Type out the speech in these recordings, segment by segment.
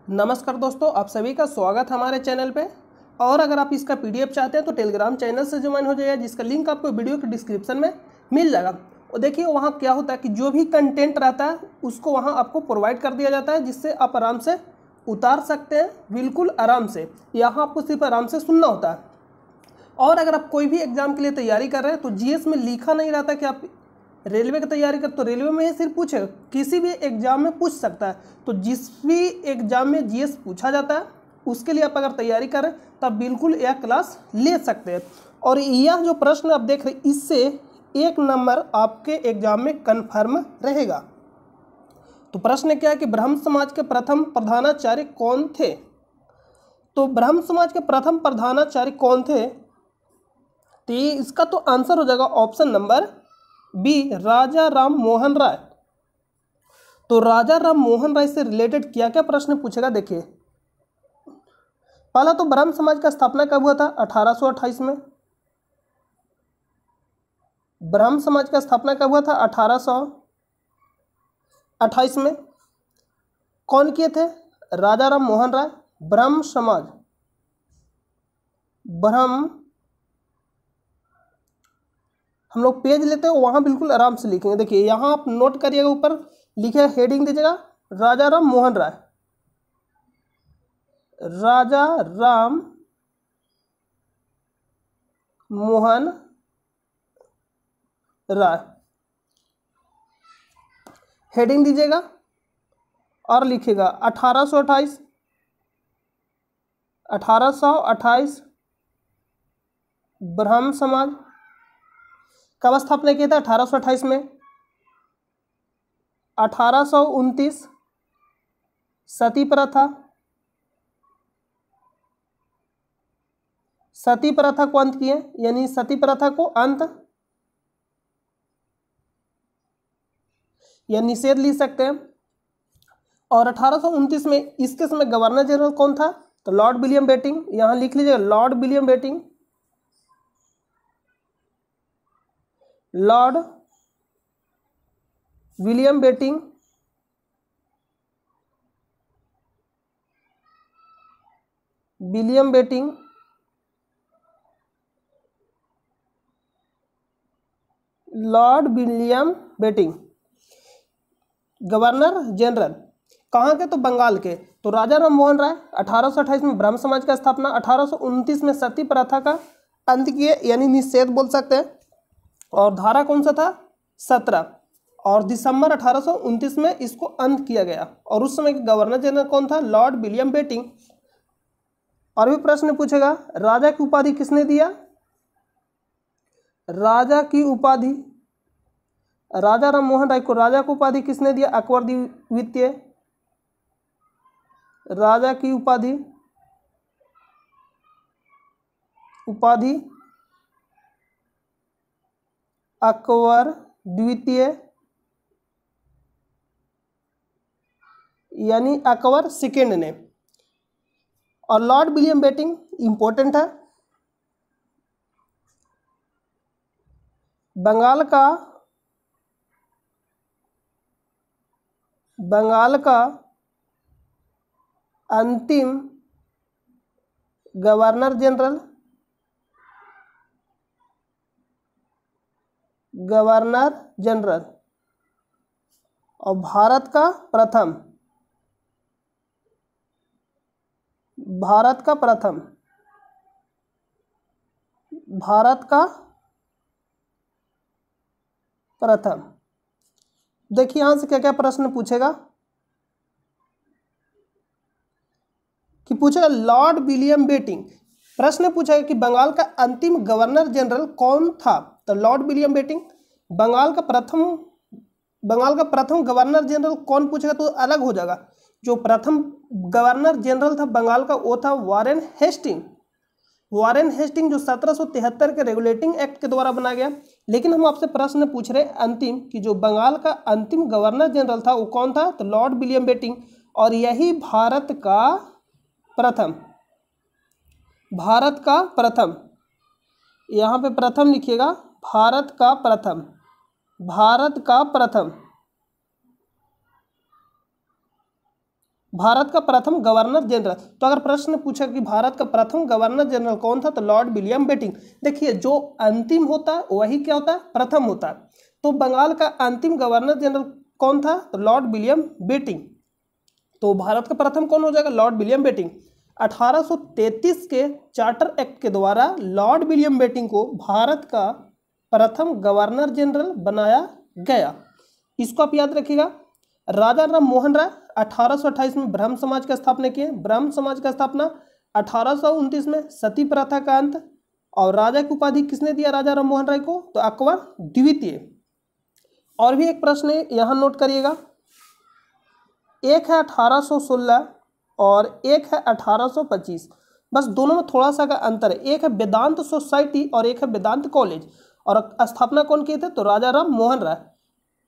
नमस्कार दोस्तों, आप सभी का स्वागत है हमारे चैनल पे। और अगर आप इसका पीडीएफ चाहते हैं तो टेलीग्राम चैनल से ज्वाइन हो जाइए, जिसका लिंक आपको वीडियो के डिस्क्रिप्शन में मिल जाएगा। और देखिए वहाँ क्या होता है कि जो भी कंटेंट रहता है उसको वहाँ आपको प्रोवाइड कर दिया जाता है, जिससे आप आराम से उतार सकते हैं, बिल्कुल आराम से। यहाँ आपको सिर्फ आराम से सुनना होता है। और अगर आप कोई भी एग्जाम के लिए तैयारी कर रहे हैं तो जीएस में लिखा नहीं रहता कि आप रेलवे की तैयारी कर, तो रेलवे में ही सिर्फ पूछेगा, किसी भी एग्जाम में पूछ सकता है। तो जिस भी एग्जाम में जीएस पूछा जाता है उसके लिए आप अगर तैयारी करें तो आप बिल्कुल यह क्लास ले सकते हैं। और यह जो प्रश्न आप देख रहे हैं इससे 1 नंबर आपके एग्जाम में कन्फर्म रहेगा। तो प्रश्न क्या है कि ब्रह्म समाज के प्रथम प्रधानाचार्य कौन थे? तो ब्रह्म समाज के प्रथम प्रधानाचार्य कौन थे? तो ये इसका तो आंसर हो जाएगा ऑप्शन नंबर बी, राजा राम मोहन राय। तो राजा राम मोहन राय से रिलेटेड क्या क्या प्रश्न पूछेगा, देखिए। पहला तो ब्रह्म समाज का स्थापना कब हुआ था? 1828 में। ब्रह्म समाज का स्थापना कब हुआ था? 1828 में। कौन किए थे? राजा राम मोहन राय। ब्रह्म समाज, ब्रह्म, हम लोग पेज लेते हैं वहाँ बिल्कुल आराम से लिखेंगे। देखिए यहाँ आप नोट करिएगा, ऊपर लिखे हेडिंग दीजिएगा राजा राम मोहन राय। राजा राम मोहन राय हेडिंग दीजिएगा और लिखिएगा 1828 ब्रह्म समाज कब स्थापना किया था? 1828 में। 1829 सती प्रथा, सती प्रथा को अंत किए, यानी सती प्रथा को अंत या निषेध लिख सकते हैं। और 1829 में इसके समय गवर्नर जनरल कौन था? तो लॉर्ड विलियम बेटिंग। यहां लिख लीजिएगा Lord William Bentinck. Lord William Bentinck William Bentinck Lord William Bentinck governor general कहाँ के? तो बंगाल के। तो राजा राम मोहन राय 1828 में ब्रह्म समाज का स्थापना, 1829 में सती प्रथा का अंत किए, यानी निषेध बोल सकते हैं। और धारा कौन सा था? 17। और दिसंबर 1829 में इसको अंत किया गया। और उस समय के गवर्नर जनरल कौन था? Lord William Bentinck. और भी प्रश्न पूछेगा, राजा की उपाधि किसने दिया? राजा की उपाधि, राजा राम मोहन राय को राजा की उपाधि किसने दिया? अकबर द्वितीय। राजा की उपाधि अकबर द्वितीय, यानी अकबर सेकेंड ने। और लॉर्ड विलियम बेटिंग इंपॉर्टेंट है, बंगाल का अंतिम गवर्नर जनरल, और भारत का प्रथम देखिए यहां से क्या क्या प्रश्न पूछेगा कि पूछेगा लॉर्ड विलियम बेटिंग, प्रश्न पूछेगा कि बंगाल का अंतिम गवर्नर जनरल कौन था? तो लॉर्ड विलियम बेटिंग। बंगाल का प्रथम गवर्नर जनरल कौन पूछेगा तो अलग हो जाएगा। जो प्रथम गवर्नर जनरल था बंगाल का वो था वारेन हेस्टिंग, जो 1773 के रेगुलेटिंग एक्ट के द्वारा बनाया गया। लेकिन हम आपसे प्रश्न पूछ रहे अंतिम कि जो बंगाल का अंतिम गवर्नर जनरल था वो कौन था? तो लॉर्ड विलियम बेटिंग। और यही भारत का प्रथम, यहाँ पे प्रथम लिखिएगा, भारत का प्रथम भारत का प्रथम गवर्नर जनरल। तो अगर प्रश्न पूछा कि भारत का प्रथम गवर्नर जनरल कौन था, तो लॉर्ड विलियम बेंटिंक। देखिए जो अंतिम होता है वही क्या होता है, प्रथम होता है। तो बंगाल का अंतिम गवर्नर जनरल कौन था, तो लॉर्ड विलियम बेंटिक। तो भारत का प्रथम कौन हो जाएगा, लॉर्ड विलियम बेंटिक। 1833 के चार्टर एक्ट के द्वारा लॉर्ड विलियम बेंटिक को भारत का प्रथम गवर्नर जनरल बनाया गया। इसको आप याद रखिएगा। राजा राम मोहन राय 1828 में ब्रह्म समाज का स्थापना किए। ब्रह्म समाज का स्थापना 1829 में सती प्रथा का अंत। और राजा की उपाधि किसने दिया राजा राम मोहन राय को, तो अकबर द्वितीय। और भी एक प्रश्न है, यहाँ नोट करिएगा। एक है 1816 और एक है 1825। बस दोनों में थोड़ा सा का अंतर है। एक है वेदांत सोसाइटी और एक है वेदांत कॉलेज। और स्थापना कौन किए थे, तो राजा राम मोहन राय।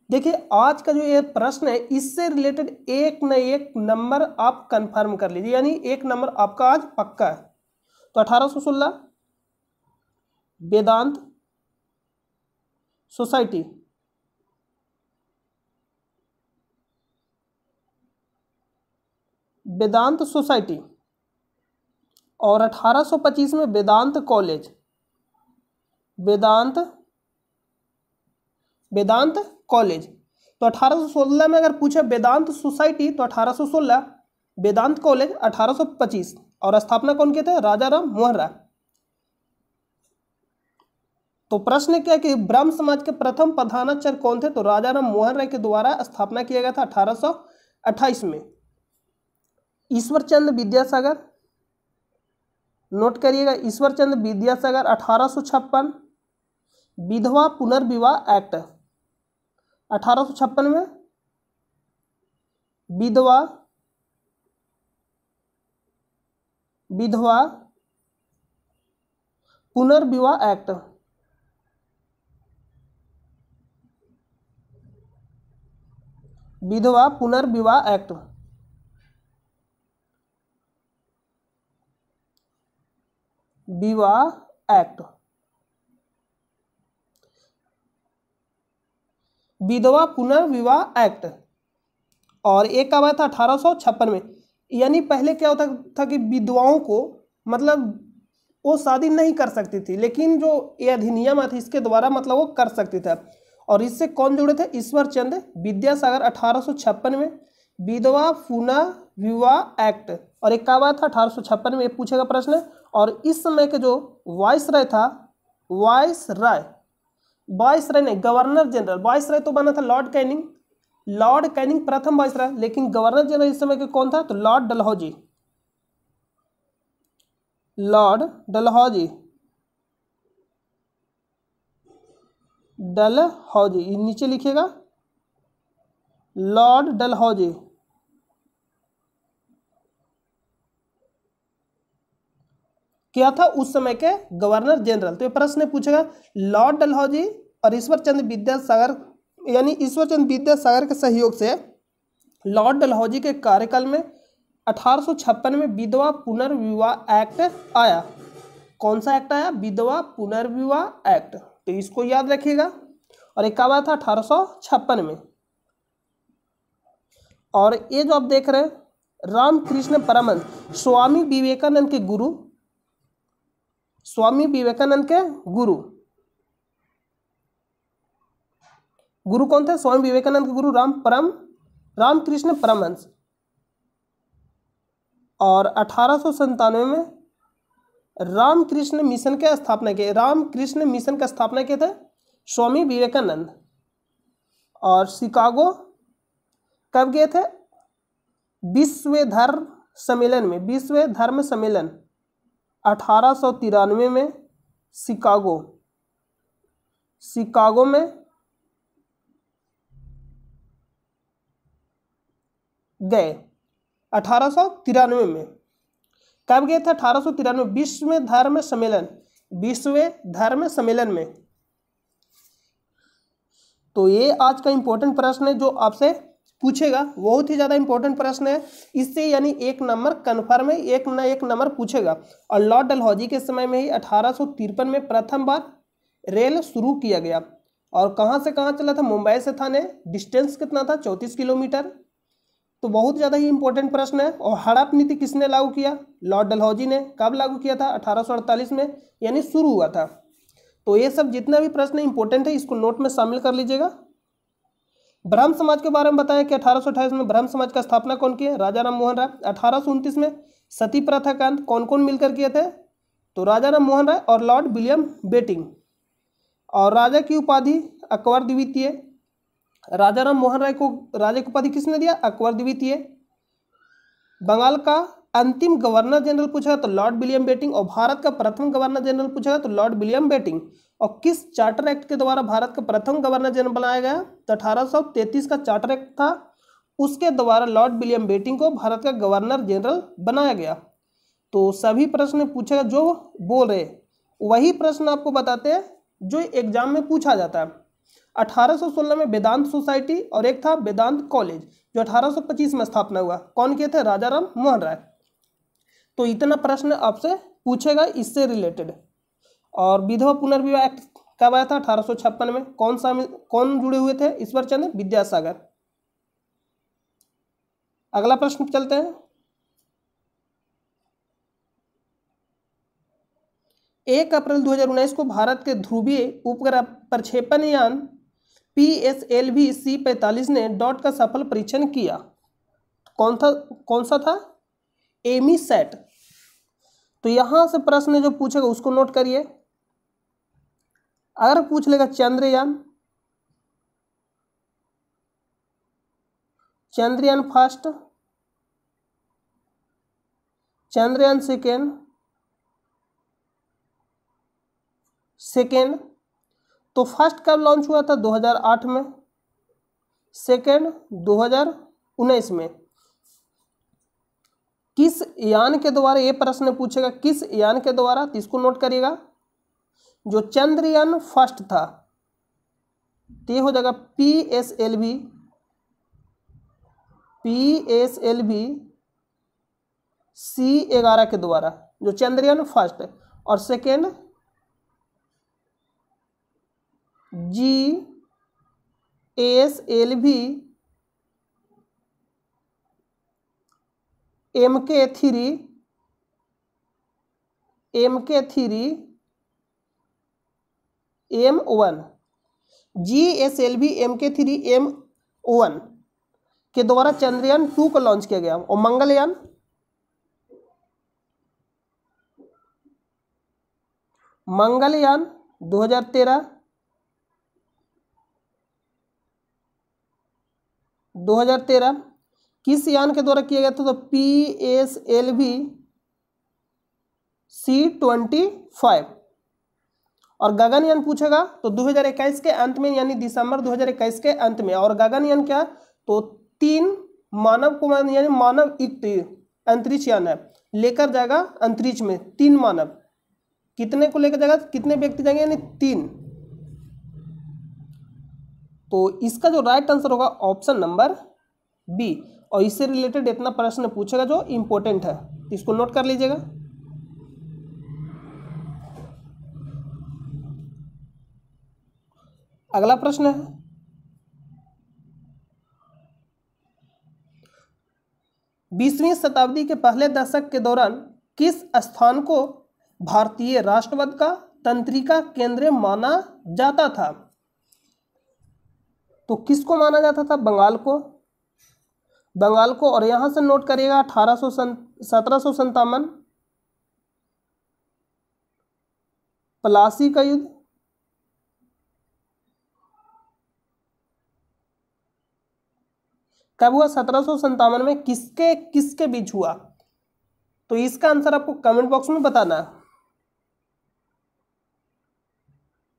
देखिए आज का जो ये प्रश्न है इससे रिलेटेड एक न एक नंबर आप कंफर्म कर लीजिए, यानी एक नंबर आपका आज पक्का है। तो 1816 वेदांत सोसाइटी, वेदांत सोसाइटी, और 1825 में वेदांत कॉलेज, वेदांत कॉलेज। तो 1816 में अगर पूछे वेदांत सोसाइटी तो 1816, वेदांत कॉलेज 1825। और स्थापना कौन किए थे, राजा राम मोहन राय। तो प्रश्न क्या कि ब्रह्म समाज के प्रथम प्रधानाचार्य कौन थे, तो राजा राम मोहन राय के द्वारा स्थापना किया गया था 1828 में। ईश्वर चंद्र विद्यासागर, नोट करिएगा, ईश्वर चंद्र विद्यासागर 1856। विधवा पुनर्विवाह एक्ट 1856 में, विधवा पुनर्विवाह एक्ट, विधवा पुनर्विवाह एक्ट। विवाह एक्ट, विधवा पुनर्विवाह एक्ट। और एक कब आया था, 1856 में। यानी पहले क्या होता था कि विधवाओं को मतलब वो शादी नहीं कर सकती थी, लेकिन जो ये अधिनियम था इसके द्वारा मतलब वो कर सकती था। और इससे कौन जुड़े थे, ईश्वर चंद्र विद्यासागर 1856 में, विधवा पुनर्विवाह एक्ट। और एक कब आया था, 1856 में। ये पूछेगा प्रश्न। और इस समय के जो वाइसराय था, वाइसराय नहीं, गवर्नर जनरल। वाइसराय तो बना था लॉर्ड कैनिंग, लॉर्ड कैनिंग प्रथम वाइसराय, लेकिन गवर्नर जनरल इस समय के कौन था, तो लॉर्ड डलहौजी, लॉर्ड डलहौजी, डलहौजी, नीचे लिखिएगा, लॉर्ड डलहौजी। क्या था उस समय के गवर्नर जनरल। तो ये प्रश्न पूछेगा लॉर्ड डलहौजी और ईश्वर चंद्र विद्यासागर, यानी ईश्वर चंद्र विद्यासागर के सहयोग से लॉर्ड डलहौजी के कार्यकाल में 1856 में विधवा पुनर्विवाह एक्ट आया। कौन सा एक्ट आया, विधवा पुनर्विवाह एक्ट। तो इसको याद रखिएगा। और एक कब आया था, 1856 में। और ये जो आप देख रहे हैं रामकृष्ण परमहंस, स्वामी विवेकानंद के गुरु, स्वामी विवेकानंद के गुरु, गुरु कौन थे, स्वामी विवेकानंद के गुरु रामकृष्ण परमहंस। और 1897 में रामकृष्ण मिशन के स्थापना किए, रामकृष्ण मिशन का स्थापना किए थे स्वामी विवेकानंद। और शिकागो कब गए थे, विश्व धर्म सम्मेलन में, विश्व धर्म सम्मेलन 1893 में शिकागो में गए। 1893 में कब गए थे, 1893 विश्व धर्म सम्मेलन, विश्व धर्म सम्मेलन में। तो ये आज का इंपॉर्टेंट प्रश्न है जो आपसे पूछेगा, बहुत ही ज़्यादा इंपॉर्टेंट प्रश्न है। इससे यानी एक नंबर कन्फर्म है, एक ना एक नंबर पूछेगा। और लॉर्ड डलहौजी के समय में ही 1853 में प्रथम बार रेल शुरू किया गया। और कहाँ से कहाँ चला था, मुंबई से थाने। डिस्टेंस कितना था, 34 किलोमीटर। तो बहुत ज़्यादा ही इंपॉर्टेंट प्रश्न है। और हड़प नीति किसने लागू किया? लॉर्ड डलहौजी ने। कब लागू किया था? 1848 में, यानी शुरू हुआ था। तो ये सब जितना भी प्रश्न इंपॉर्टेंट है इसको नोट में शामिल कर लीजिएगा। ब्रह्म समाज के बारे में बताया कि 1828 में ब्रह्म समाज का स्थापना कौन की है? राजा राम मोहन राय। 1829 में सती प्रथा का अंत कौन कौन मिलकर किए थे? तो राजा राम मोहन राय और लॉर्ड विलियम बेटिंग। और राजा की उपाधि अकबर द्वितीय। राजा राम मोहन राय को राजा की उपाधि किसने दिया? अकबर द्वितीय। बंगाल का अंतिम गवर्नर जनरल पूछा तो लॉर्ड विलियम बेटिंग। और भारत का प्रथम गवर्नर जनरल पूछा तो लॉर्ड विलियम बेटिंग। और किस चार्टर एक्ट के द्वारा भारत का प्रथम गवर्नर जनरल बनाया गया? तो 1833 का चार्टर एक्ट था, उसके द्वारा लॉर्ड विलियम बेटिंग को भारत का गवर्नर जनरल बनाया गया। तो सभी प्रश्न पूछेगा जो बोल रहे वही प्रश्न आपको बताते हैं जो एग्जाम में पूछा जाता है। 1816 में वेदांत सोसाइटी और एक था वेदांत कॉलेज जो 1825 में स्थापना हुआ। कौन किए थे? राजा राम मोहन राय। तो इतना प्रश्न आपसे पूछेगा इससे रिलेटेड। और विधवा पुनर्विवाह एक्ट कब आया था? 1856 में। कौन जुड़े हुए थे? ईश्वरचंद्र विद्यासागर। अगला प्रश्न चलते हैं। 1 अप्रैल 2019 को भारत के ध्रुवीय उपग्रह प्रक्षेपण यान PSLV C-45 ने डॉट का सफल परीक्षण किया। कौन सा था? एमीसैट। तो यहां से प्रश्न जो पूछेगा उसको नोट करिए। अगर पूछ लेगा चंद्रयान फर्स्ट, चंद्रयान सेकेंड, तो फर्स्ट कब लॉन्च हुआ था? 2008 में। सेकेंड 2019 में। किस यान के द्वारा? ये प्रश्न पूछेगा किस यान के द्वारा, तो इसको नोट करिएगा। जो चंद्रयान फर्स्ट था तो ये हो जाएगा PSLV C-11 के द्वारा, जो चंद्रयान फर्स्ट है। और second GSLV MK3M1 GSLV MK3M1 के द्वारा चंद्रयान 2 को लॉन्च किया गया। और मंगलयान 2013 किस यान के द्वारा किया गया था? तो PSLV C-25। और गगनयान पूछेगा तो 2021 के अंत में, यानी दिसंबर 2021 के अंत में। और गगनयान क्या? तो 3 मानव को यानी मानव युक्त अंतरिक्ष यान है, लेकर जाएगा अंतरिक्ष में 3 मानव। कितने को लेकर जाएगा? कितने व्यक्ति जाएंगे? यानी 3। तो इसका जो राइट आंसर होगा ऑप्शन नंबर बी। और इससे रिलेटेड इतना प्रश्न पूछेगा जो इंपॉर्टेंट है, इसको नोट कर लीजिएगा। अगला प्रश्न है 20वीं शताब्दी के पहले दशक के दौरान किस स्थान को भारतीय राष्ट्रवाद का तंत्रिका केंद्र माना जाता था? तो किसको माना जाता था? बंगाल को। और यहां से नोट करिएगा 1757 प्लासी का युद्ध। कब हुआ? 1757 में। किसके बीच हुआ? तो इसका आंसर आपको कमेंट बॉक्स में बताना है।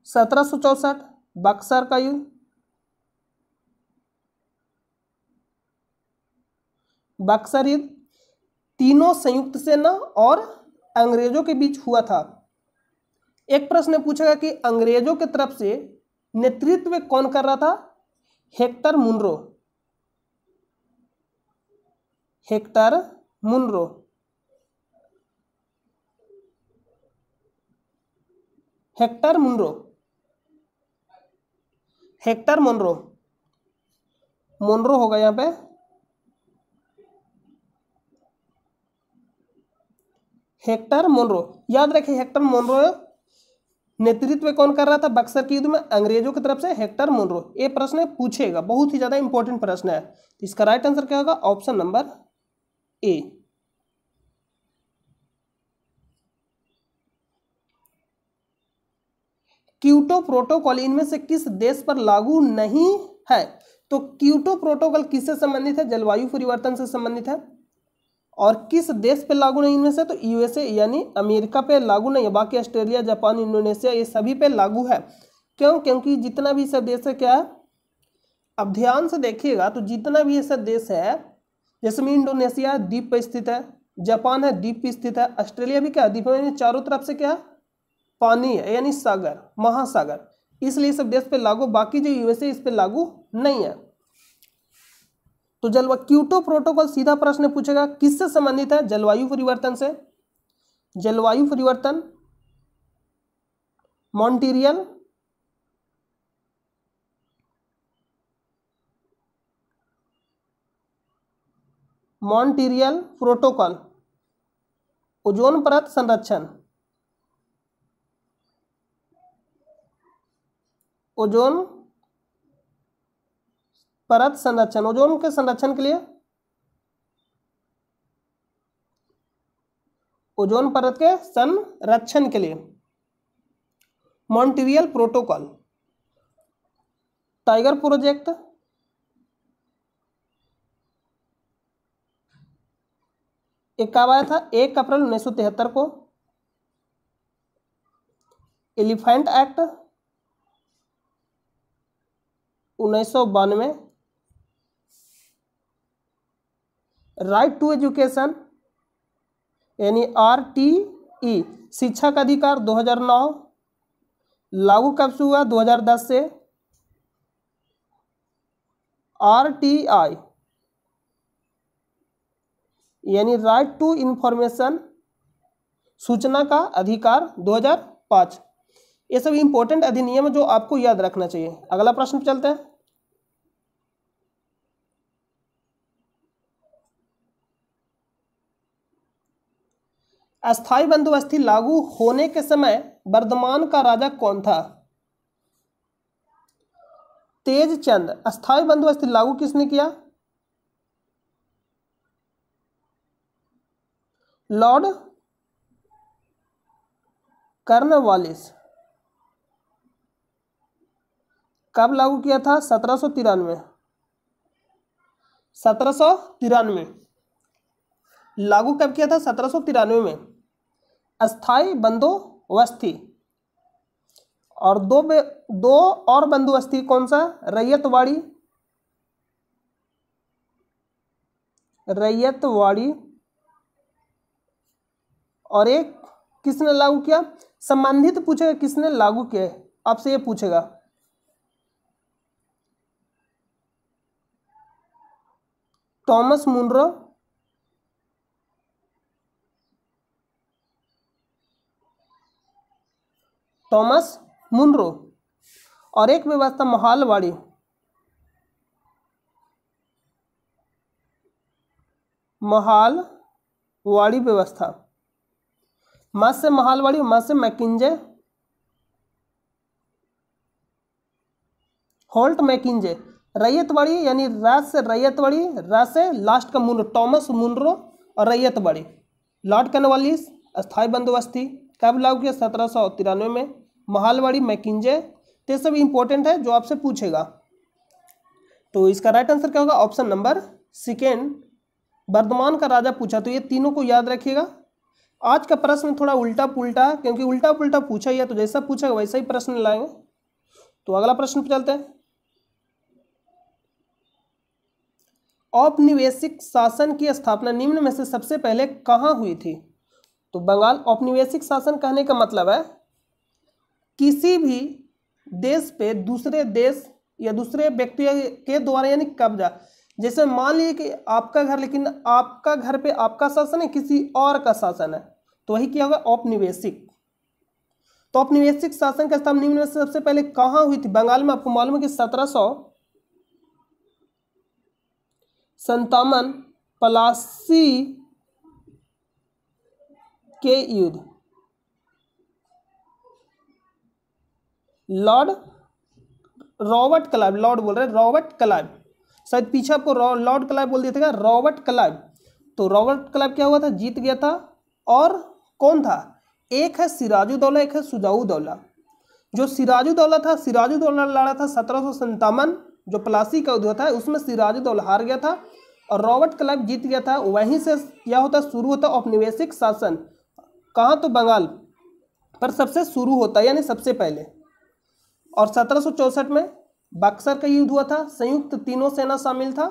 1764 बक्सर का युद्ध। बक्सर युद्ध तीनों संयुक्त सेना और अंग्रेजों के बीच हुआ था। एक प्रश्न पूछेगा कि अंग्रेजों की तरफ से नेतृत्व कौन कर रहा था? Hector Munro. हेक्टर मुनरो होगा यहाँ पे। Hector Monro. याद रखिए हेक्टर मोनरो नेतृत्व कौन कर रहा था बक्सर के युद्ध में? अंग्रेजों की तरफ से हेक्टर मोनरो। ये प्रश्न पूछेगा, बहुत ही ज्यादा इंपॉर्टेंट प्रश्न है। तो इसका राइट आंसर क्या होगा? Option number A. Kyoto protocol इनमें से किस देश पर लागू नहीं है? तो क्योटो प्रोटोकॉल किससे संबंधित है? जलवायु परिवर्तन से संबंधित है। और किस देश पे लागू नहीं इनमें से? तो यूएसए यानी अमेरिका पे लागू नहीं है, बाकी ऑस्ट्रेलिया, जापान, इंडोनेशिया ये सभी पे लागू है। क्यों? क्योंकि जितना भी सब देश है क्या है, अब ध्यान से देखिएगा तो जितना भी ऐसा देश है, जैसे में इंडोनेशिया द्वीप पर स्थित है, जापान है द्वीप पे स्थित है, ऑस्ट्रेलिया भी क्या द्वीप है, चारों तरफ से क्या पानी है यानी सागर, महासागर, इसलिए सब देश पे लागू। बाकी जो यूएसए इस पे लागू नहीं है। तो क्योटो प्रोटोकॉल सीधा प्रश्न पूछेगा किससे संबंधित है? जलवायु परिवर्तन से। जलवायु परिवर्तन, मॉन्ट्रियल प्रोटोकॉल, ओजोन परत संरक्षण, ओजोन परत संरक्षण, ओजोन के संरक्षण के लिए, ओजोन परत के संरक्षण के लिए मॉन्ट्रियल प्रोटोकॉल। टाइगर प्रोजेक्ट, एक कब आया था? 1 अप्रैल 1973 को। Elephant act 1992। Right to education यानी RTE शिक्षा का अधिकार 2009। लागू कब से हुआ? 2010 से। RTI यानी राइट टू इंफॉर्मेशन सूचना का अधिकार 2005। ये सब इंपॉर्टेंट अधिनियम जो आपको याद रखना चाहिए। अगला प्रश्न पे चलते हैं। अस्थाई बंदोबस्ती लागू होने के समय वर्धमान का राजा कौन था? तेज चंद। अस्थाई बंदोबस्ती लागू किसने किया? Lord Cornwallis. कब लागू किया था? 1793। 1793 लागू कब किया था? 1793 में। अस्थाई बंदोबस्ती और दो और बंदोबस्ती कौन सा? रैयतवाड़ी, रैयतवाड़ी और एक किसने लागू किया? संबंधित पूछेगा किसने लागू किया है, आपसे ये पूछेगा। टॉमस मुनरो, टॉमस मुनरो और एक व्यवस्था महालवाड़ी, महालवाड़ी व्यवस्था। मत से महालवाड़ी, मत से मैकिंजे, होल्ट मैकिंजे। रैयतवाड़ी यानी राज से रैयतवाड़ी, राज से लास्ट का मुनरो, टॉमस मुनरो और रैयतवाड़ी। लॉर्ड कॉर्नवालिस अस्थाई बंदोबस्ती कब लागू किया? 1793 में। महालवाड़ी, मैकिंजे, ये सब इंपॉर्टेंट है जो आपसे पूछेगा। तो इसका राइट आंसर क्या होगा? ऑप्शन नंबर सेकेंड, वर्धमान का राजा पूछा। तो ये तीनों को याद रखिएगा। आज का प्रश्न थोड़ा उल्टा पुल्टा है, क्योंकि उल्टा पुल्टा पूछा ही है, तो जैसा पूछेगा वैसा ही प्रश्न लाएंगे। तो अगला प्रश्न पे चलते हैं। औपनिवेशिक शासन की स्थापना निम्न में से सबसे पहले कहाँ हुई थी? तो बंगाल। औपनिवेशिक शासन कहने का मतलब है किसी भी देश पे दूसरे देश या दूसरे व्यक्ति के द्वारा यानी कब्जा। जैसे मान लीजिए कि आपका घर, लेकिन आपका घर पे आपका शासन है, किसी और का शासन है, तो वही क्या होगा? औपनिवेशिक। तो औपनिवेशिक शासन का स्थापना निम्न में से सबसे पहले कहाँ हुई थी? बंगाल में। आपको मालूम है कि 1757 प्लासी के युद्ध, लॉर्ड रॉबर्ट क्लाइव, लॉर्ड बोल रहे रॉबर्ट क्लाइव, शायद पीछे आपको लॉर्ड क्लाइव बोल दिया था, रॉबर्ट क्लाइव। तो रॉबर्ट क्लाइव क्या हुआ था, जीत गया था। और कौन था, एक है सिराजुद्दौला, एक है शुजाउद्दौला। जो सिराजुद्दौला था, सिराजुद्दौला लड़ा था 1757, जो प्लासी का युद्ध होता है उसमें सिराजुद्दौला हार गया था और रॉबर्ट क्लाइव जीत गया था। वहीं से क्या होता है, शुरू होता औपनिवेशिक शासन। कहाँ, तो बंगाल पर सबसे शुरू होता है, यानी सबसे पहले। और 1764 में बक्सर का युद्ध हुआ था, संयुक्त तीनों सेना शामिल था।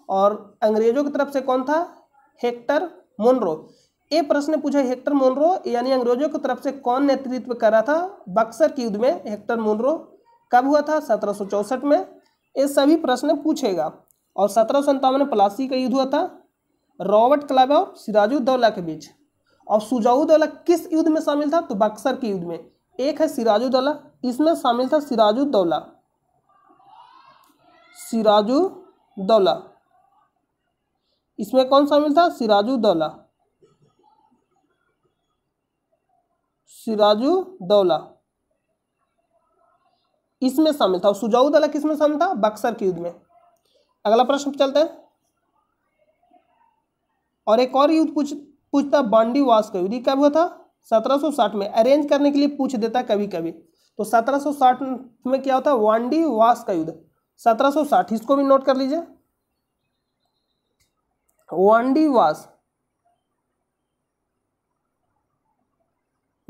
और अंग्रेजों की तरफ से कौन था, हेक्टर मोनरो। ये प्रश्न पूछा, हेक्टर मोनरो यानी अंग्रेजों की तरफ से कौन नेतृत्व कर रहा था बक्सर के युद्ध में, हेक्टर मोनरो। कब हुआ था, 1764 में। ये सभी प्रश्न पूछेगा। और 1757 में प्लासी का युद्ध हुआ था रॉबर्ट क्लाइव और सिराजुद्दौला के बीच। और शुजाउद्दौला किस युद्ध में शामिल था, तो बक्सर के युद्ध में। एक है सिराजुद्दौला, इसमें शामिल था सिराजुद्दौला, सिराजुद्दौला, इसमें कौन शामिल था, सिराजुद्दौला, सिराजुद्दौला इसमें शामिल था। और शुजाउद्दौला किसमें शामिल था, बक्सर के युद्ध में। अगला प्रश्न चलते हैं। और एक और युद्ध पूछता बांडी वास का युद्ध, कब हुआ था, 1760 में। अरेंज करने के लिए पूछ देता कभी कभी। तो 1760 में क्या होता है, वांडी वास का युद्ध, 1760, इसको भी नोट कर लीजिए। वांडी वास,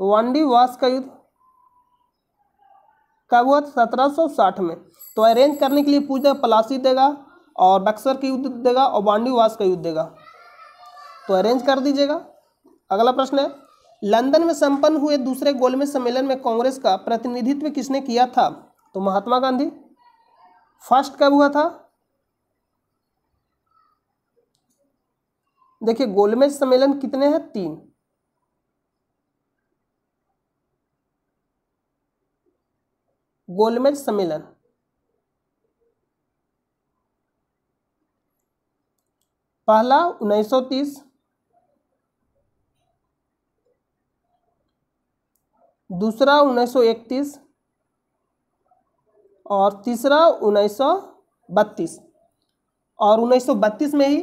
वांडी वास का युद्ध कब हुआ, 1760 में। तो अरेंज करने के लिए पूछ देगा, प्लासी देगा और बक्सर का युद्ध देगा और वांडी वास का युद्ध देगा, तो अरेंज कर दीजिएगा। अगला प्रश्न है, लंदन में संपन्न हुए दूसरे गोलमेज सम्मेलन में कांग्रेस का प्रतिनिधित्व किसने किया था, तो महात्मा गांधी। फर्स्ट कब हुआ था, देखिए गोलमेज सम्मेलन कितने हैं, 3। गोलमेज सम्मेलन पहला 1930, दूसरा 1931 और तीसरा 1932। और 1932 में ही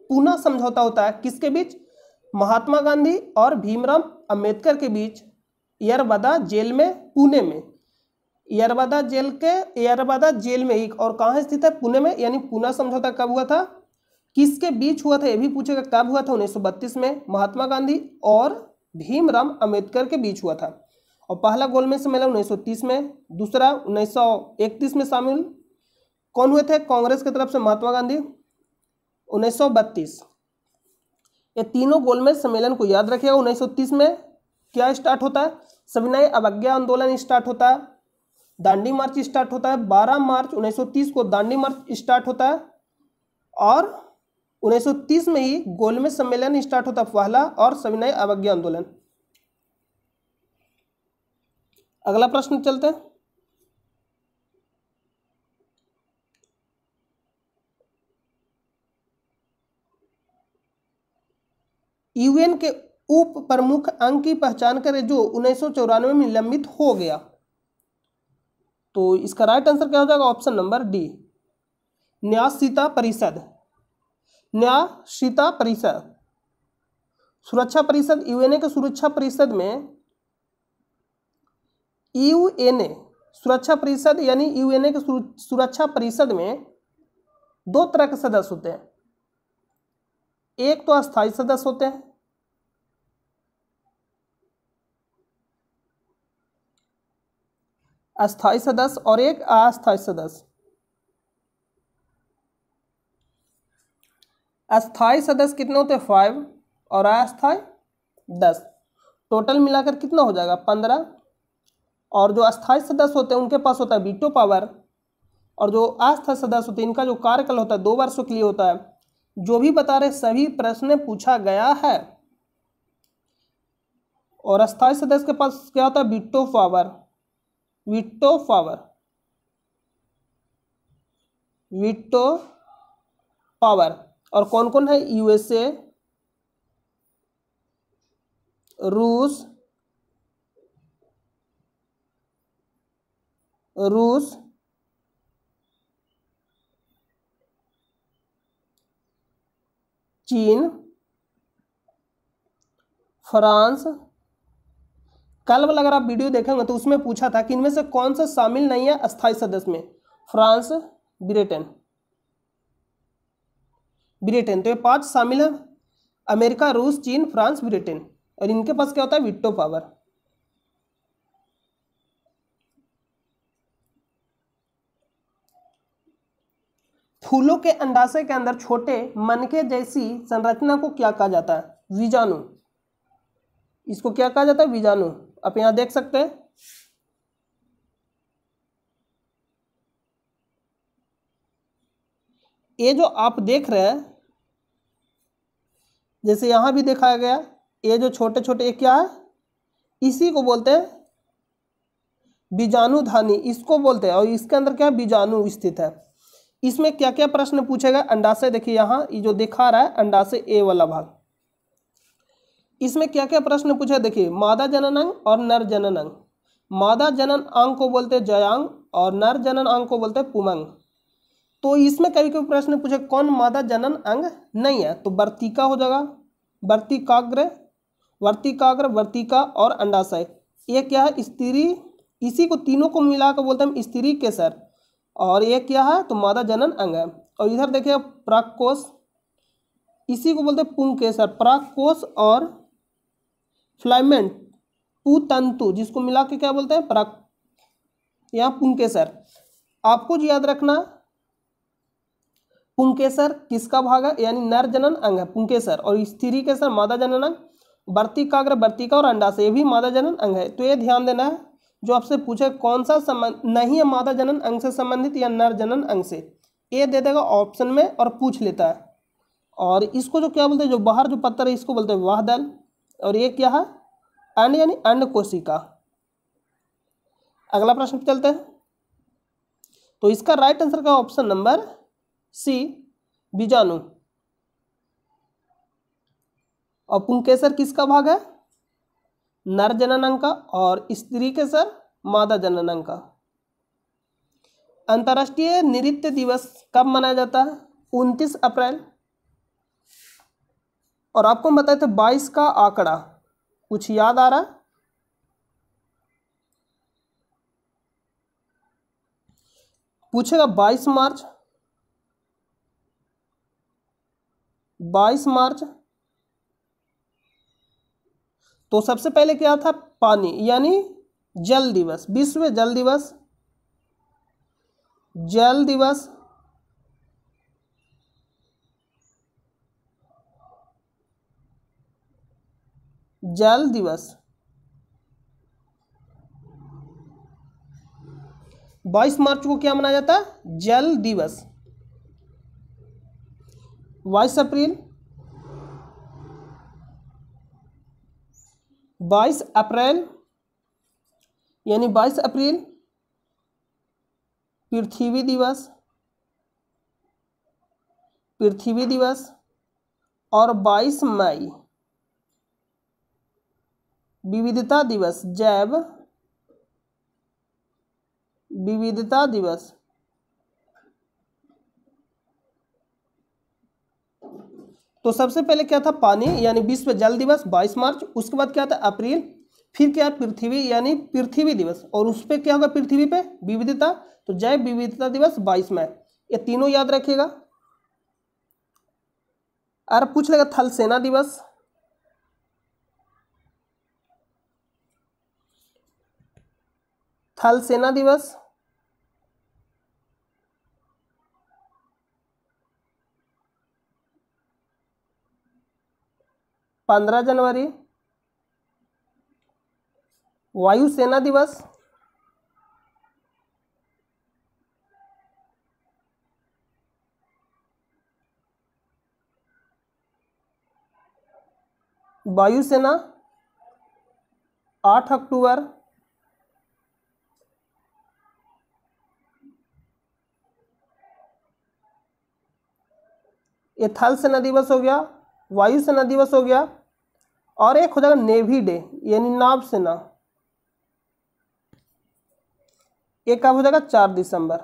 पूना समझौता होता है, किसके बीच, महात्मा गांधी और भीमराव अंबेडकर के बीच, यरबदा जेल में, पुणे में। यरबदा जेल में ही, और कहाँ स्थित है, पुणे में। यानी पूना समझौता कब हुआ था, किसके बीच हुआ था, ये भी पूछेगा, कब हुआ था, 1932 में, महात्मा गांधी और भीमराव अंबेडकर के बीच हुआ था। और पहला गोलमेज सम्मेलन 1930 में, दूसरा 1931 में शामिल कौन हुए थे, कांग्रेस की तरफ से महात्मा गांधी, 1932। ये तीनों गोलमेज सम्मेलन को याद रखिएगा। 1930 में क्या स्टार्ट होता है, सविनय अवज्ञा आंदोलन स्टार्ट होता है, दांडी मार्च स्टार्ट होता है। 12 मार्च 1930 को दांडी मार्च स्टार्ट होता है और 1930 में ही गोलमेज सम्मेलन स्टार्ट होता है पहला, और सविनय अवज्ञा आंदोलन। अगला प्रश्न चलते हैं। यूएन के उप प्रमुख अंग की पहचान करें जो 1994 में निलंबित हो गया, तो इसका राइट आंसर क्या हो जाएगा, ऑप्शन नंबर डी, न्यायशीता परिषद। न्यायशीता परिषद, सुरक्षा परिषद, यूएनए के सुरक्षा परिषद में, यूएनए सुरक्षा परिषद यानी यूएनए के सुरक्षा परिषद में 2 तरह के सदस्य होते हैं। एक तो अस्थायी सदस्य होते हैं, अस्थायी सदस्य, और एक अस्थायी सदस्य। अस्थायी सदस्य कितने होते हैं, 5, और अस्थायी 10। टोटल मिलाकर कितना हो जाएगा, 15। और जो अस्थायी सदस्य होते हैं उनके पास होता है वीटो पावर, और जो अस्थायी सदस्य होते हैं इनका जो कार्यकाल होता है 2 वर्षों के लिए होता है। जो भी बता रहे सभी प्रश्न पूछा गया है। और अस्थायी सदस्य के पास क्या होता है, veto power, veto power, veto power. और कौन कौन है, यूएसए, रूस, रूस, चीन, फ्रांस। कल वाला अगर आप वीडियो देखेंगे तो उसमें पूछा था कि इनमें से कौन सा शामिल नहीं है अस्थायी सदस्य में, फ्रांस, ब्रिटेन, ब्रिटेन। तो ये 5 शामिल है, अमेरिका, रूस, चीन, फ्रांस, ब्रिटेन। और इनके पास क्या होता है, वीटो पावर। फूलों के अंडाशय के अंदर छोटे मनके जैसी संरचना को क्या कहा जाता है, बीजाणु। इसको क्या कहा जाता है, बीजाणु। आप यहां देख सकते हैं, ये जो आप देख रहे हैं, जैसे यहां भी दिखाया गया, ये जो छोटे छोटे, ये क्या है, इसी को बोलते हैं बीजाणुधानी, इसको बोलते हैं। और इसके अंदर क्या है, बीजाणु स्थित है। इसमें क्या क्या प्रश्न पूछेगा, अंडाशय देखिए यहाँ ये जो दिखा रहा है अंडाशय ए वाला भाग, इसमें क्या क्या प्रश्न पूछा, देखिए मादा जनन अंग और नर जनन अंग। मादा जनन अंग को बोलते हैं जयांग और नर जनन अंग को बोलते हैं पुमंग। तो इसमें कभी कभी प्रश्न पूछे कौन मादा जनन अंग नहीं है, तो वर्तिका हो जाएगा, वर्तिकाग्र, वर्तिकाग्र, वर्तिका और अंडाशय। ये क्या है, स्त्री, इसी को तीनों को मिलाकर बोलते हैं स्त्री केसर। और ये क्या है, तो मादा जनन अंग है। और इधर देखिए प्राककोश, इसी को बोलते हैं पुंकेसर, प्राककोश और फ्लाइमेंट पुतंतु, जिसको मिला के क्या बोलते हैं, प्राक, यहाँ पुंकेसर। आपको जो याद रखना, पुंकेसर किसका भाग है, यानी नर जनन अंग है पुंकेसर, और स्त्री केसर मादा जनन अंग, वर्तिकाग्र, वर्तिका और अंडाशय ये भी मादा जनन अंग है। तो ये ध्यान देना है, जो आपसे पूछे कौन सा संबंध नहीं है मादा जनन अंग से संबंधित या नर जनन अंग से, ये दे देगा ऑप्शन में और पूछ लेता है। और इसको जो क्या बोलते हैं, जो बाहर जो पत्थर है इसको बोलते हैं वाहदल। और ये क्या है, अंड यानी अंड कोशिका। अगला प्रश्न पे चलते हैं। तो इसका राइट आंसर का ऑप्शन नंबर सी, बीजाणु। और पुंकेसर किसका भाग है, नर जनन अंग का, और स्त्री केसर मादा जनन अंग का। अंतर्राष्ट्रीय नृत्य दिवस कब मनाया जाता है, 29 अप्रैल। और आपको बताए थे 22 का आंकड़ा, कुछ याद आ रहा है, पूछेगा 22 मार्च, 22 मार्च। तो सबसे पहले क्या था, पानी, यानी जल दिवस, विश्व जल दिवस, जल दिवस। जल दिवस 22 मार्च को क्या मनाया जाता है, जल दिवस। 22 अप्रैल, 22 अप्रैल यानी 22 अप्रैल पृथ्वी दिवस, पृथ्वी दिवस। और 22 मई विविधता दिवस, जैव विविधता दिवस। तो सबसे पहले क्या था, पानी यानी विश्व जल दिवस 22 मार्च। उसके बाद क्या था, अप्रैल। फिर क्या, पृथ्वी यानी पृथ्वी दिवस। और उस पर क्या होगा, पृथ्वी पे विविधता, तो जैव विविधता दिवस 22 मई। ये तीनों याद रखिएगा। और पूछ लेगा थल सेना दिवस, थल सेना दिवस। पंद्रह जनवरी। वायुसेना दिवस, वायुसेना 8 अक्टूबर। ये थल सेना दिवस हो गया, वायुसेना दिवस हो गया। और एक हो जाएगा नेवी डे यानी नौसेना, एक कब हो जाएगा 4 दिसंबर।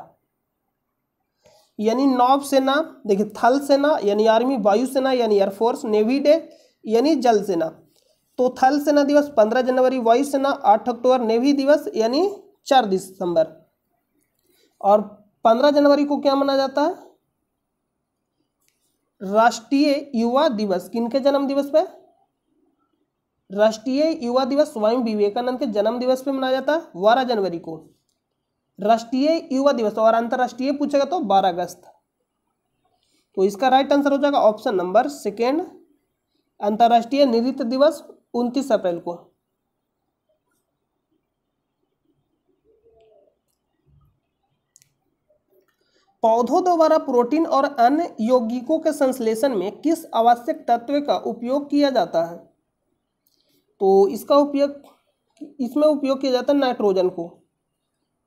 यानी नौसेना, देखिए थल सेना यानी आर्मी, वायुसेना यानी एयरफोर्स, नेवी डे यानी जल सेना। तो थल सेना दिवस 15 जनवरी, वायुसेना 8 अक्टूबर, नेवी दिवस यानी 4 दिसंबर। और 15 जनवरी को क्या मनाया जाता है? राष्ट्रीय युवा दिवस। किनके जन्म दिवस पे? राष्ट्रीय युवा दिवस स्वामी विवेकानंद के जन्म दिवस पे मनाया जाता है 12 जनवरी को राष्ट्रीय युवा दिवस। और अंतर्राष्ट्रीय पूछेगा तो 12 अगस्त। तो इसका राइट आंसर हो जाएगा ऑप्शन नंबर सेकेंड, अंतर्राष्ट्रीय नृत्य दिवस 29 अप्रैल को। पौधों द्वारा प्रोटीन और अन्य यौगिकों के संश्लेषण में किस आवश्यक तत्व का उपयोग किया जाता है? तो इसका उपयोग, इसमें उपयोग किया जाता है नाइट्रोजन को।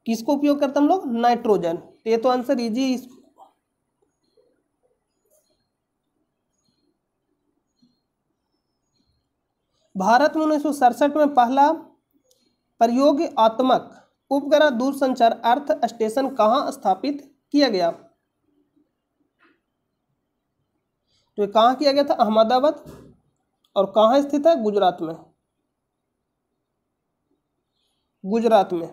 किसको उपयोग करते हैं हम लोग? नाइट्रोजन। तो ये तो आंसर इजी। भारत में 1967 में पहला प्रयोगात्मक उपग्रह दूरसंचार अर्थ स्टेशन कहाँ स्थापित किया गया? तो ये कहाँ किया गया था? अहमदाबाद। और कहाँ स्थित है? गुजरात में। गुजरात में।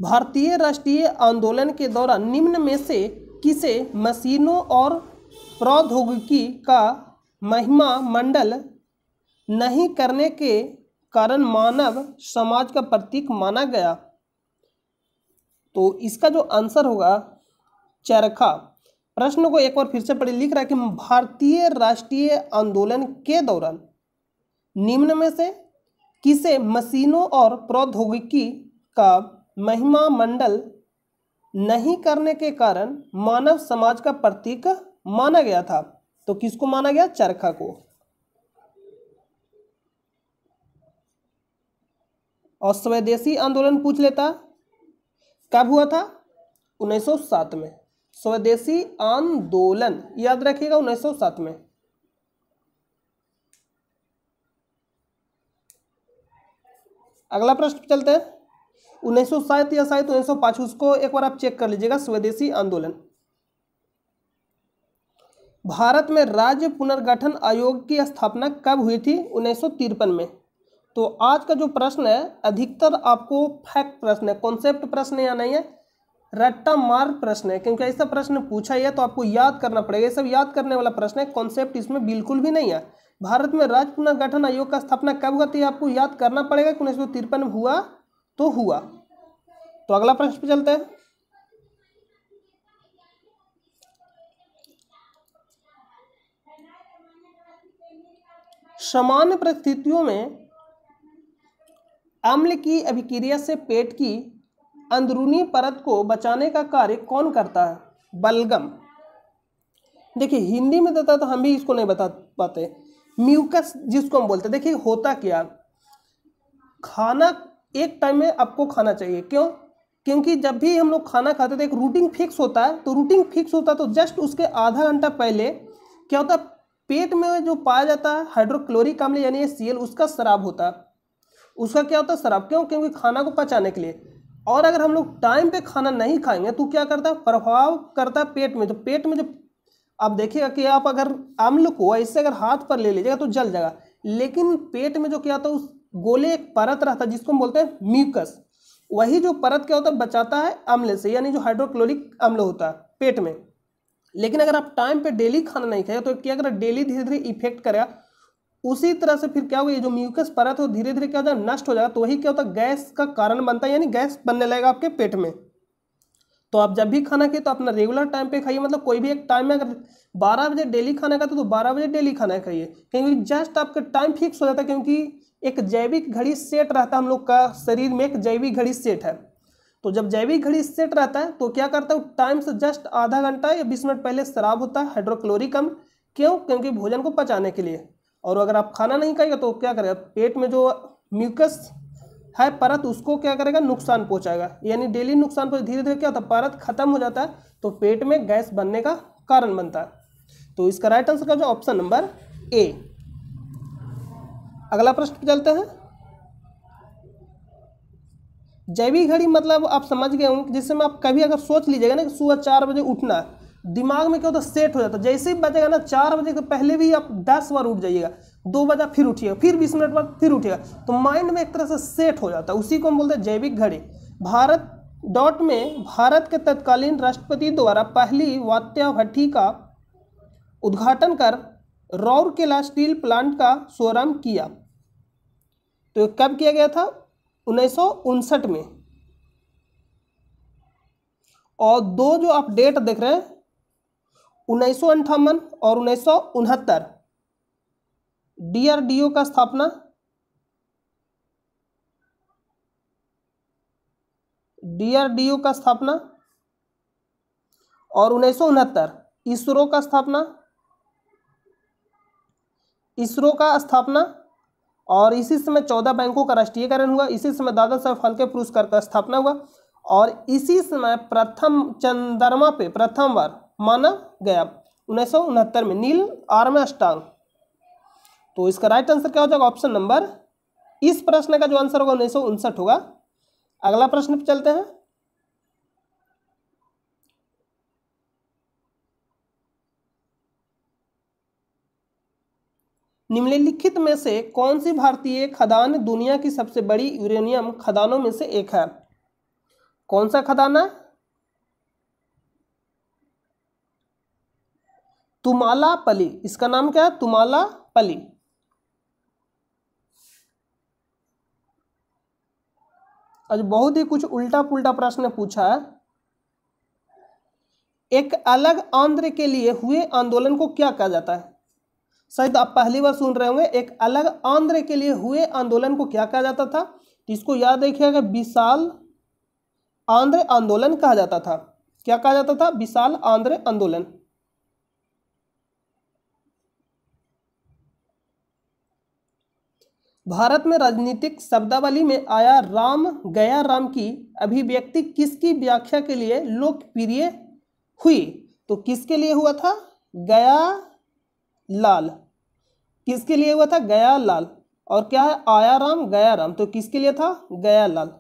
भारतीय राष्ट्रीय आंदोलन के दौरान निम्न में से किसे मशीनों और प्रौद्योगिकी का महिमा मंडल नहीं करने के कारण मानव समाज का प्रतीक माना गया? तो इसका जो आंसर होगा चरखा। प्रश्न को एक बार फिर से पढ़िए। लिख रहा है कि भारतीय राष्ट्रीय आंदोलन के दौरान निम्न में से किसे मशीनों और प्रौद्योगिकी का महिमा मंडल नहीं करने के कारण मानव समाज का प्रतीक माना गया था? तो किसको माना गया? चरखा को। और स्वदेशी आंदोलन पूछ लेता, कब हुआ था? 1907 में। स्वदेशी आंदोलन याद रखिएगा 1907 में। अगला प्रश्न चलते हैं। 1907 या शायद 1905, उसको एक बार आप चेक कर लीजिएगा। स्वदेशी आंदोलन। भारत में राज्य पुनर्गठन आयोग की स्थापना कब हुई थी? 1953 में। तो आज का जो प्रश्न है अधिकतर आपको फैक्ट प्रश्न है, कॉन्सेप्ट प्रश्न या नहीं है, रट्टा मार प्रश्न है, क्योंकि ऐसा प्रश्न पूछा ही है तो आपको याद करना पड़ेगा। ये सब याद करने वाला प्रश्न है, कॉन्सेप्ट इसमें बिल्कुल भी नहीं है। भारत में राज्य पुनर्गठन आयोग का स्थापना कब हुआ थी आपको याद करना पड़ेगा। 1953 में हुआ तो हुआ। तो अगला प्रश्न पे चलते हैं। सामान्य परिस्थितियों में अम्ल की अभिक्रिया से पेट की अंदरूनी परत को बचाने का कार्य कौन करता है? बलगम। देखिए हिंदी में देता तो हम भी इसको नहीं बता पाते। म्यूकस जिसको हम बोलते हैं। देखिए होता क्या, खाना एक टाइम में आपको खाना चाहिए। क्यों? क्योंकि जब भी हम लोग खाना खाते तो एक रूटीन फिक्स होता है। तो रूटीन फिक्स होता है तो जस्ट उसके आधा घंटा पहले क्या होता है, पेट में जो पाया जाता है हाइड्रोक्लोरिक अम्ल यानी Cl, उसका स्राव होता है। उसका क्या होता है? स्राव। क्यों? क्योंकि खाना को पचाने के लिए। और अगर हम लोग टाइम पे खाना नहीं खाएंगे तो क्या करता है? प्रभाव करता है पेट में। तो पेट में जो आप देखिएगा कि आप अगर अम्ल को ऐसे अगर हाथ पर ले लीजिएगा तो जल जाएगा, लेकिन पेट में जो क्या होता है उस गोले एक परत रहता है जिसको हम बोलते हैं म्यूकस। वही जो परत क्या होता है बचाता है अम्ल से, यानी जो हाइड्रोक्लोरिक अम्ल होता है पेट में। लेकिन अगर आप टाइम पे डेली खाना नहीं खाएगा तो क्या करेगा? डेली धीरे धीरे इफेक्ट करेगा। उसी तरह से फिर क्या होगा, ये जो म्यूकस परत है धीरे धीरे क्या हो जाएगा? नष्ट हो जाएगा। तो वही क्या होता है? गैस का कारण बनता है, यानी गैस बनने लगेगा आपके पेट में। तो आप जब भी खाना खाइए तो अपना रेगुलर टाइम पे खाइए। मतलब कोई भी एक टाइम में, अगर 12 बजे डेली खाना खाते तो 12 बजे डेली खाना खाइए, क्योंकि जस्ट आपका टाइम फिक्स हो जाता है। क्योंकि एक जैविक घड़ी सेट रहता है हम लोग का शरीर में, एक जैविक घड़ी सेट है। तो जब जैविक घड़ी सेट रहता है तो क्या करता है? टाइम से जस्ट आधा घंटा या 20 मिनट पहले स्राव होता है हाइड्रोक्लोरिक अम्ल। क्यों? क्योंकि भोजन को पचाने के लिए। और अगर आप खाना नहीं खाइएगा तो क्या करेगा? पेट में जो म्यूकस है परत उसको क्या करेगा, नुकसान पहुंचाएगा। यानी डेली नुकसान पर धीरे धीरे क्या होता है, परत खत्म हो जाता है तो पेट में गैस बनने का कारण बनता है। तो इसका राइट आंसर का जो ऑप्शन नंबर ए। अगला प्रश्न पे चलते हैं। जैविक घड़ी मतलब आप समझ गए होंगे, जिससे में आप कभी अगर सोच लीजिएगा ना कि सुबह 4 बजे उठना है, दिमाग में क्या होता है, सेट हो जाता है। जैसे ही बजेगा ना 4 बजे के पहले भी आप 10 बार उठ जाइएगा, 2 बजा फिर उठिएगा, फिर 20 मिनट बाद फिर उठिएगा, तो माइंड में एक तरह से सेट हो जाता है। उसी को हम बोलते हैं जैविक घड़ी। भारत में भारत के तत्कालीन राष्ट्रपति द्वारा पहली वात्या भट्टी का उद्घाटन कर राउरकेला स्टील प्लांट का शुभारंभ किया। तो कब किया गया था, 1959 में। और दो जो आप डेट देख रहे हैं 1958 और 1969, डीआरडीओ का स्थापना, डीआरडीओ का स्थापना, और 1969 इसरो का स्थापना, इसरो का स्थापना। और इसी समय 14 बैंकों का राष्ट्रीयकरण हुआ। इसी समय दादा साहब फाल्के पुरस्कार का स्थापना हुआ। और इसी समय प्रथम चंद्रमा पे प्रथम बार माना गया 1969 में, नील आर्मस्ट्रांग। तो इसका राइट आंसर क्या हो जाएगा, ऑप्शन नंबर, इस प्रश्न का जो आंसर होगा 1959 होगा। अगला प्रश्न पे चलते हैं। निम्नलिखित में से कौन सी भारतीय खदान दुनिया की सबसे बड़ी यूरेनियम खदानों में से एक है? कौन सा खदान है? तुमालापल्ली। इसका नाम क्या है, तुमालापल्ली। आज बहुत ही कुछ उल्टा पुल्टा प्रश्न पूछा है। एक अलग आंध्र के लिए हुए आंदोलन को क्या कहा जाता है? शायद आप पहली बार सुन रहे होंगे, एक अलग आंध्र के लिए हुए आंदोलन को क्या कहा जाता था? इसको याद रखिएगा, विशाल आंध्र आंदोलन कहा जाता था। क्या कहा जाता था? विशाल आंध्र आंदोलन। भारत में राजनीतिक शब्दावली में आया राम गया राम की अभिव्यक्ति किसकी व्याख्या के लिए लोकप्रिय हुई? तो किसके लिए हुआ था? गया लाल। किसके लिए हुआ था? गया लाल। और क्या है, आया राम गया राम, तो किसके लिए था? गया लाल।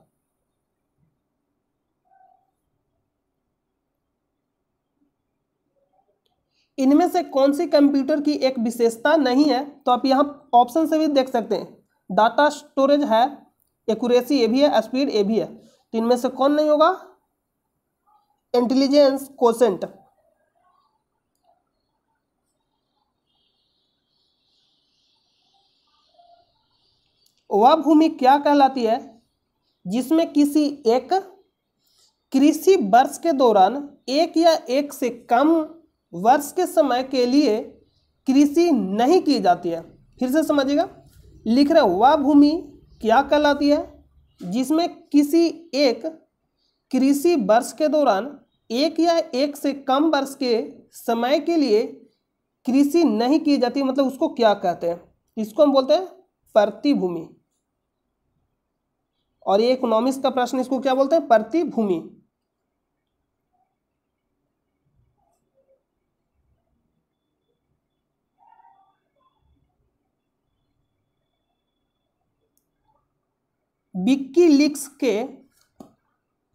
इनमें से कौन सी कंप्यूटर की एक विशेषता नहीं है? तो आप यहाँ ऑप्शन से भी देख सकते हैं, डाटा स्टोरेज है, एक्यूरेसी ये भी है, स्पीड ये भी है। तो इनमें से कौन नहीं होगा? Intelligence quotient. वह भूमि क्या कहलाती है जिसमें किसी एक कृषि वर्ष के दौरान एक या एक से कम वर्ष के समय के लिए कृषि नहीं की जाती है? फिर से समझिएगा, लिख रहे, वह भूमि क्या कहलाती है जिसमें किसी एक कृषि वर्ष के दौरान एक या एक से कम वर्ष के समय के लिए कृषि नहीं की जाती, मतलब उसको क्या कहते हैं? इसको हम बोलते हैं प्रतिभूमि। और ये इकोनॉमिक्स का प्रश्न, इसको क्या बोलते हैं? प्रतिभूमि। विकीलीक्स के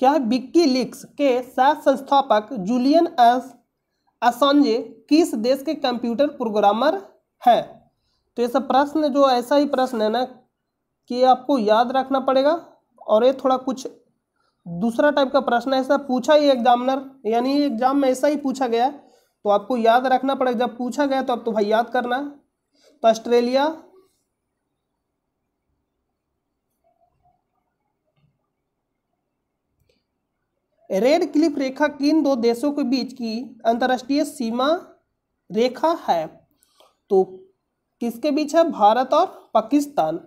क्या है? विकीलीक्स के सह संस्थापक जूलियन अससांजे किस देश के कंप्यूटर प्रोग्रामर है? तो ये सब प्रश्न जो ऐसा ही प्रश्न है ना कि आपको याद रखना पड़ेगा। और ये थोड़ा कुछ दूसरा टाइप का प्रश्न है, ऐसा पूछा ही एग्जामिनर, यानी एग्जाम में ऐसा ही पूछा गया, तो आपको याद रखना पड़ेगा। जब पूछा गया तो अब तो भाई याद करना। तो ऑस्ट्रेलिया, रेड क्लिफ रेखा किन दो देशों के बीच की अंतर्राष्ट्रीय सीमा रेखा है? तो किसके बीच है? भारत और पाकिस्तान,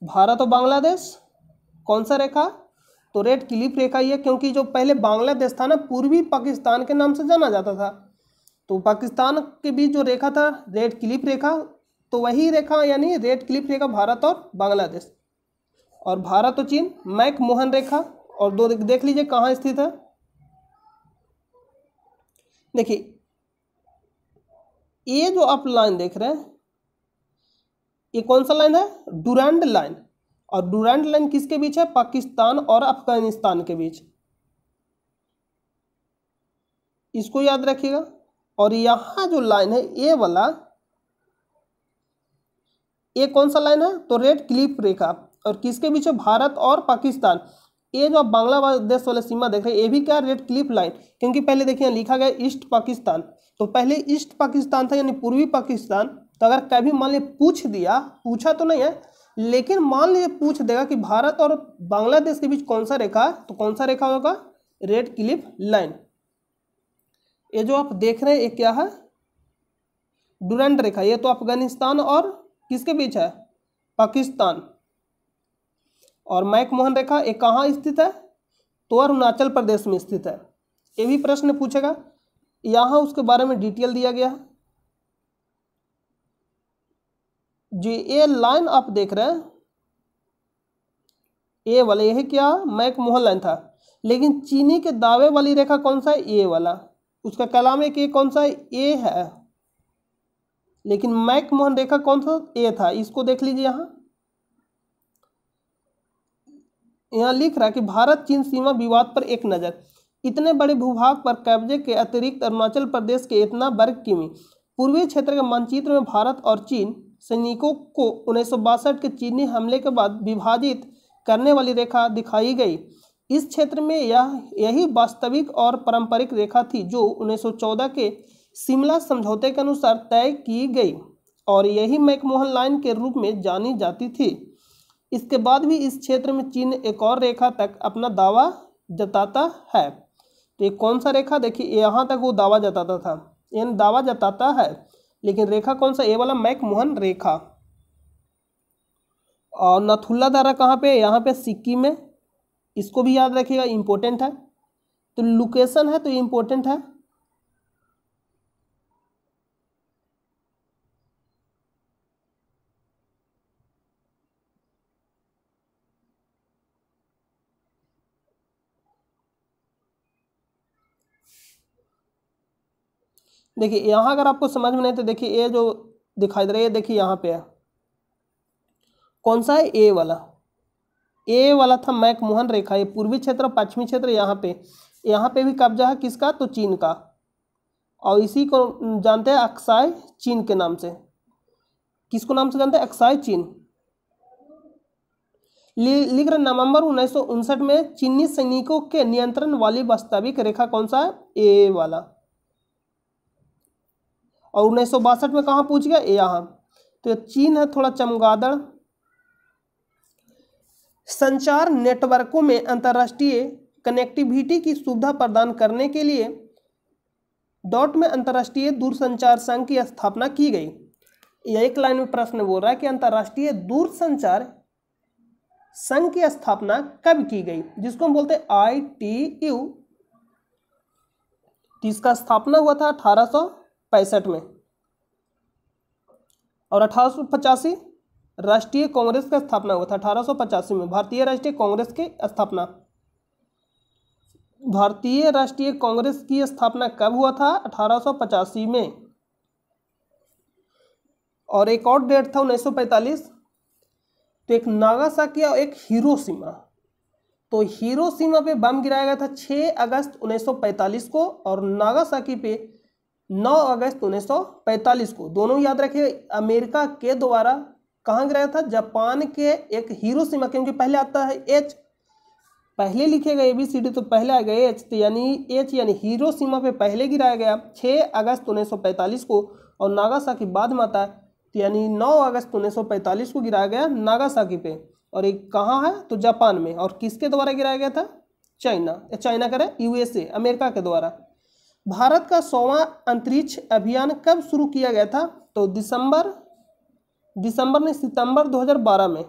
भारत और बांग्लादेश। कौन सा रेखा? तो रेड क्लिफ रेखा ही है, क्योंकि जो पहले बांग्लादेश था ना, पूर्वी पाकिस्तान के नाम से जाना जाता था। तो पाकिस्तान के बीच जो रेखा था रेड क्लिफ रेखा, तो वही रेखा यानी रेड क्लिफ रेखा भारत और बांग्लादेश। और भारत और चीन मैक मोहन रेखा। और दो देख लीजिए कहाँ स्थित है। देखिए ये जो आप लाइन देख रहे हैं ये कौन सा लाइन है, डुरैंड लाइन। और डुरैंड लाइन किसके बीच है, पाकिस्तान और अफगानिस्तान के बीच, इसको याद रखिएगा। और यहां जो लाइन है ये वाला, ये कौन सा लाइन है, तो रेड क्लिफ रेखा। और किसके बीच है, भारत और पाकिस्तान। ये जो आप बांग्लादेश वाले सीमा देख रहे हैं ये भी क्या, रेड क्लिफ लाइन। क्योंकि पहले देखिए लिखा गया ईस्ट पाकिस्तान, तो पहले ईस्ट पाकिस्तान था यानी पूर्वी पाकिस्तान। तो अगर कभी मान लीजिए पूछ दिया, पूछा तो नहीं है लेकिन मान लीजिए पूछ देगा कि भारत और बांग्लादेश के बीच कौन सा रेखा, तो कौन सा रेखा होगा, रेड क्लिफ लाइन। ये जो आप देख रहे हैं ये क्या है, डुरैंड रेखा। ये तो अफगानिस्तान और किसके बीच है, पाकिस्तान। और मैक मोहन रेखा ये कहाँ स्थित है, तो अरुणाचल प्रदेश में स्थित है। ये भी प्रश्न पूछेगा, यहाँ उसके बारे में डिटेल दिया गया है। जो ये लाइन आप देख रहे हैं ये वाला, यह क्या, मैक मोहन लाइन था। लेकिन चीनी के दावे वाली रेखा कौन सा है, ये वाला। उसका कलाम है कि कौन सा ए है, लेकिन मैक मोहन रेखा कौन सा ए था। इसको देख लीजिए, यहाँ लिख रहा है कि भारत चीन सीमा विवाद पर एक नज़र। इतने बड़े भूभाग पर कब्जे के अतिरिक्त अरुणाचल प्रदेश के इतना वर्ग किमी पूर्वी क्षेत्र के मानचित्र में भारत और चीन सैनिकों को 1962 के चीनी हमले के बाद विभाजित करने वाली रेखा दिखाई गई। इस क्षेत्र में यही वास्तविक और पारंपरिक रेखा थी जो 1914 के शिमला समझौते के अनुसार तय की गई और यही मैकमोहन लाइन के रूप में जानी जाती थी। इसके बाद भी इस क्षेत्र में चीन एक और रेखा तक अपना दावा जताता है। तो ये कौन सा रेखा, देखिए यहाँ तक वो दावा जताता था, यानी दावा जताता है, लेकिन रेखा कौन सा, ये वाला मैकमोहन रेखा। और नथुला दर्रा कहाँ पे, यहाँ पे सिक्किम में। इसको भी याद रखिएगा, इंपॉर्टेंट है। तो लोकेशन है तो इंपॉर्टेंट है। देखिए यहाँ अगर आपको समझ में नहीं तो देखिए ये जो दिखाई दे रहा है, देखिए यहाँ पे है कौन सा है, ए वाला। ए वाला था मैकमोहन रेखा। ये पूर्वी क्षेत्र पश्चिमी क्षेत्र, यहाँ पे भी कब्जा है किसका, तो चीन का। और इसी को जानते हैं अक्साई चीन के नाम से। किसको नाम से जानते हैं, अक्साई चीन। लिख रहे नवंबर 1959 में चीनी सैनिकों के नियंत्रण वाली वास्तविक रेखा कौन सा है, ए वाला। और 1962 में कहाँ पूछ गया, यहाँ। तो चीन है थोड़ा चमगादड़। संचार नेटवर्कों में अंतर्राष्ट्रीय कनेक्टिविटी की सुविधा प्रदान करने के लिए डॉट में अंतर्राष्ट्रीय दूरसंचार संघ की स्थापना की गई। यह एक लाइन में प्रश्न बोल रहा है कि अंतर्राष्ट्रीय दूरसंचार संघ की स्थापना कब की गई, जिसको हम बोलते हैं ITU। इसका स्थापना हुआ था 1865 में। और 1885 राष्ट्रीय कांग्रेस का स्थापना हुआ था। 1885 में भारतीय राष्ट्रीय कांग्रेस की स्थापना। भारतीय राष्ट्रीय कांग्रेस की स्थापना कब हुआ था, 1885 में। और एक और डेट था 1945। तो एक नागासाकी और एक हिरोशिमा। तो हिरोशिमा पे बम गिराया गया था 6 अगस्त 1945 को और नागासाकी पे 9 अगस्त 1945 को। दोनों याद रखिए, अमेरिका के द्वारा कहाँ गिराया था, जापान के एक हिरोशिमा। क्योंकि पहले आता है एच, पहले लिखेगा ABCD तो पहले आएगा एच, तो यानी एच यानी हिरोशिमा पे पहले गिराया गया 6 अगस्त 1945 को। और नागासाकी बाद में आता है, तो यानी 9 अगस्त 1945 को गिराया गया नागासाकी पे। और एक कहाँ है, तो जापान में। और किसके द्वारा गिराया गया था, चाइना करे USA, अमेरिका के द्वारा। भारत का 100वां अंतरिक्ष अभियान कब शुरू किया गया था, तो सितंबर ने 2012 में।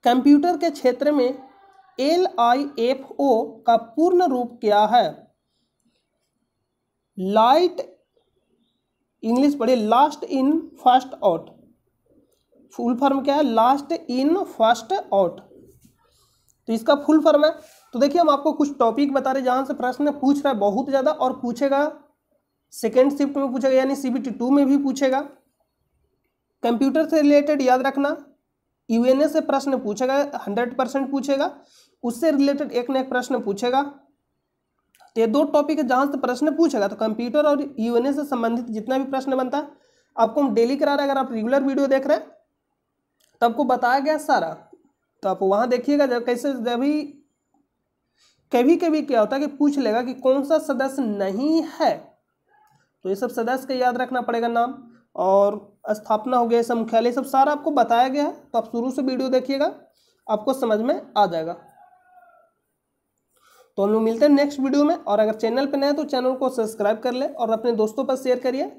कंप्यूटर के क्षेत्र में LIFO का पूर्ण रूप क्या है, लाइट इंग्लिश पढ़िए, last in first out. Full form क्या है? Last in first out. तो इसका फुल फॉर्म है। तो देखिए हम आपको कुछ टॉपिक बता रहे जहां से प्रश्न पूछ रहा है बहुत ज़्यादा, और पूछेगा सेकेंड शिफ्ट में पूछेगा, यानी CBT 2 में भी पूछेगा। कंप्यूटर से रिलेटेड याद रखना, UNA से प्रश्न पूछेगा, 100% पूछेगा, उससे रिलेटेड एक न एक प्रश्न पूछेगा। तो ये दो टॉपिक है जहाँ से प्रश्न पूछेगा। तो कंप्यूटर और UNA से संबंधित जितना भी प्रश्न बनता है आपको हम डेली करा रहे हैं। अगर आप रेगुलर वीडियो देख रहे हैं तो आपको बताया गया सारा, तो आप वहाँ देखिएगा। जब कैसे कभी कभी क्या होता है कि पूछ लेगा कि कौन सा सदस्य नहीं है, तो ये सब सदस्य का याद रखना पड़ेगा, नाम और स्थापना हो गया, सब मुख्यालय, सब सारा आपको बताया गया है। तो आप शुरू से वीडियो देखिएगा, आपको समझ में आ जाएगा। तो हम लोग मिलते हैं नेक्स्ट वीडियो में। और अगर चैनल पर नए हैं तो चैनल को सब्सक्राइब कर ले और अपने दोस्तों पर शेयर करिए।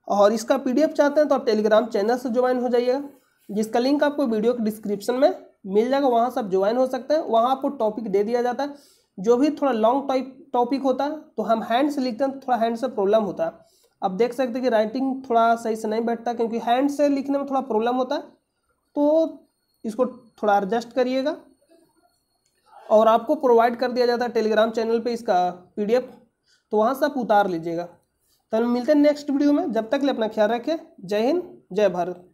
और इसका PDF चाहते हैं तो आप टेलीग्राम चैनल से ज्वाइन हो जाइएगा, जिसका लिंक आपको वीडियो के डिस्क्रिप्शन में मिल जाएगा। वहाँ से आप ज्वाइन हो सकते हैं। वहाँ आपको टॉपिक दे दिया जाता है, जो भी थोड़ा लॉन्ग टाइप टॉपिक होता है तो हम हैंड से लिखते हैं, तो थोड़ा हैंड से प्रॉब्लम होता है। आप देख सकते हैं कि राइटिंग थोड़ा सही से नहीं बैठता, क्योंकि हैंड से लिखने में थोड़ा प्रॉब्लम होता है। तो इसको थोड़ा एडजस्ट करिएगा। और आपको प्रोवाइड कर दिया जाता है टेलीग्राम चैनल पे इसका PDF, तो वहाँ से आप उतार लीजिएगा। तो हम मिलते हैं नेक्स्ट वीडियो में। जब तक के लिए अपना ख्याल रखें। जय हिंद, जय भारत।